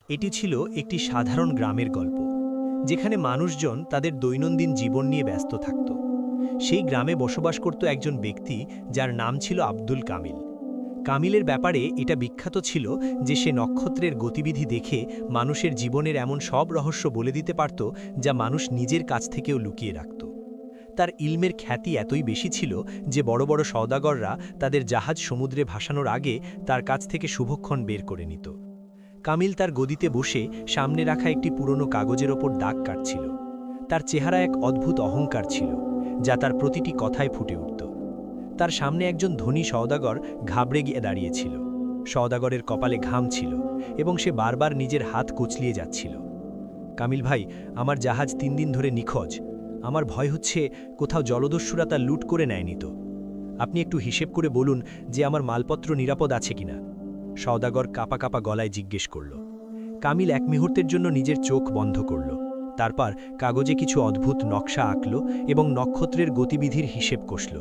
এটি ছিল একটি সাধারণ গ্রামের গল্প, যেখানে মানুষজন তাদের দৈনন্দিন জীবন নিয়ে ব্যস্ত থাকত। সেই গ্রামে বসবাস করত একজন ব্যক্তি যার নাম ছিল আব্দুল কামিল। কামিলের ব্যাপারে এটা বিখ্যাত ছিল যে সে নক্ষত্রের গতিবিধি দেখে মানুষের জীবনের এমন সব রহস্য বলে দিতে পারত যা মানুষ নিজের কাছ থেকেও লুকিয়ে রাখত। তার ইলমের খ্যাতি এতই বেশি ছিল যে বড় বড় সওদাগররা তাদের জাহাজ সমুদ্রে ভাসানোর আগে তার কাছ থেকে শুভক্ষণ বের করে নিত। কামিল তার গদিতে বসে সামনে রাখা একটি পুরনো কাগজের ওপর দাগ কাটছিল। তার চেহারা এক অদ্ভুত অহংকার ছিল, যা তার প্রতিটি কথায় ফুটে উঠত। তার সামনে একজন ধনী সওদাগর ঘাবড়ে গিয়ে দাঁড়িয়েছিল। সওদাগরের কপালে ঘাম ছিল এবং সে বারবার নিজের হাত কুচলিয়ে যাচ্ছিল। কামিল ভাই, আমার জাহাজ 3 দিন ধরে নিখোঁজ। আমার ভয় হচ্ছে কোথাও জলদস্যুরা তা লুট করে নেয়নি তো। আপনি একটু হিসেব করে বলুন যে আমার মালপত্র নিরাপদ আছে কিনা। সওদাগর কাঁপা কাঁপা গলায় জিজ্ঞেস করল। কামিল এক মুহূর্তের জন্য নিজের চোখ বন্ধ করল। তারপর কাগজে কিছু অদ্ভুত নকশা আঁকল এবং নক্ষত্রের গতিবিধির হিসেব কষল।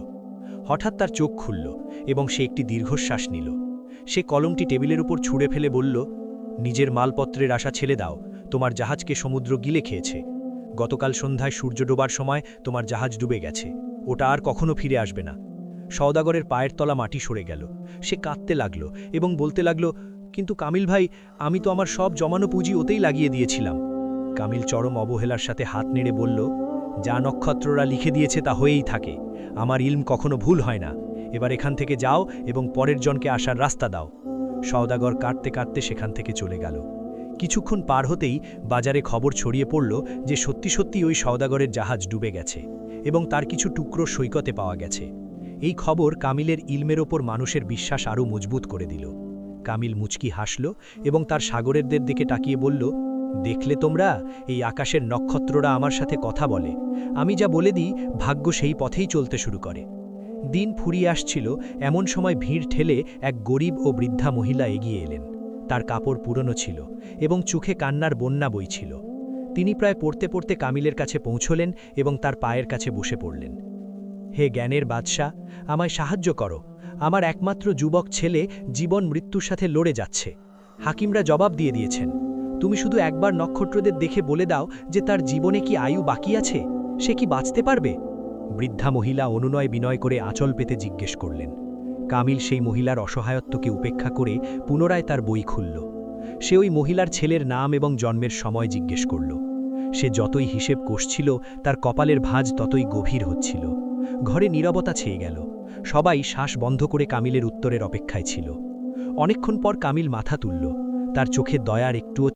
হঠাৎ তার চোখ খুলল এবং সে একটি দীর্ঘশ্বাস নিল। সে কলমটি টেবিলের উপর ছুঁড়ে ফেলে বলল, নিজের মালপত্রের আশা ছেড়ে দাও। তোমার জাহাজকে সমুদ্র গিলে খেয়েছে। গতকাল সন্ধ্যায় সূর্য ডোবার সময় তোমার জাহাজ ডুবে গেছে। ওটা আর কখনো ফিরে আসবে না। সওদাগরের পায়ের তলা মাটি সরে গেল। সে কাঁদতে লাগল এবং বলতে লাগল, কিন্তু কামিল ভাই, আমি তো আমার সব জমানো পুঁজি ওতেই লাগিয়ে দিয়েছিলাম। কামিল চরম অবহেলার সাথে হাত নেড়ে বলল, যা নক্ষত্ররা লিখে দিয়েছে তা হয়েই থাকে। আমার ইলম কখনো ভুল হয় না। এবার এখান থেকে যাও এবং পরের জনকে আসার রাস্তা দাও। সওদাগর কাঁদতে কাঁদতে সেখান থেকে চলে গেল। কিছুক্ষণ পার হতেই বাজারে খবর ছড়িয়ে পড়ল যে সত্যি সত্যি ওই সওদাগরের জাহাজ ডুবে গেছে এবং তার কিছু টুকরো সৈকতে পাওয়া গেছে। এই খবর কামিলের ইলমের ওপর মানুষের বিশ্বাস আরও মজবুত করে দিল। কামিল মুচকি হাসল এবং তার সাগরেরদের দিকে তাকিয়ে বলল, দেখলে তোমরা, এই আকাশের নক্ষত্ররা আমার সাথে কথা বলে। আমি যা বলে দিই, ভাগ্য সেই পথেই চলতে শুরু করে। দিন ফুরিয়ে আসছিল, এমন সময় ভিড় ঠেলে এক গরিব ও বৃদ্ধা মহিলা এগিয়ে এলেন। তার কাপড় পুরনো ছিল এবং চোখে কান্নার বন্যা বইছিল। তিনি প্রায় পড়তে পড়তে কামিলের কাছে পৌঁছলেন এবং তার পায়ের কাছে বসে পড়লেন। হে জ্ঞানের বাদশা, আমায় সাহায্য করো। আমার একমাত্র যুবক ছেলে জীবন মৃত্যুর সাথে লড়ে যাচ্ছে। হাকিমরা জবাব দিয়ে দিয়েছেন। তুমি শুধু একবার নক্ষত্রদের দেখে বলে দাও যে তার জীবনে কি আয়ু বাকি আছে, সে কি বাঁচতে পারবে। বৃদ্ধা মহিলা অনুনয় বিনয় করে আঁচল পেতে জিজ্ঞেস করলেন। কামিল সেই মহিলার অসহায়ত্বকে উপেক্ষা করে পুনরায় তার বই খুলল। সে ওই মহিলার ছেলের নাম এবং জন্মের সময় জিজ্ঞেস করল। সে যতই হিসেব কষছিল, তার কপালের ভাঁজ ততই গভীর হচ্ছিল। ঘরে নীরবতা ছেয়ে গেল। সবাই শ্বাস বন্ধ করে কামিলের উত্তরের অপেক্ষায় ছিল। অনেকক্ষণ পর কামিল মাথা তুলল। তার চোখে দয়ার একটুও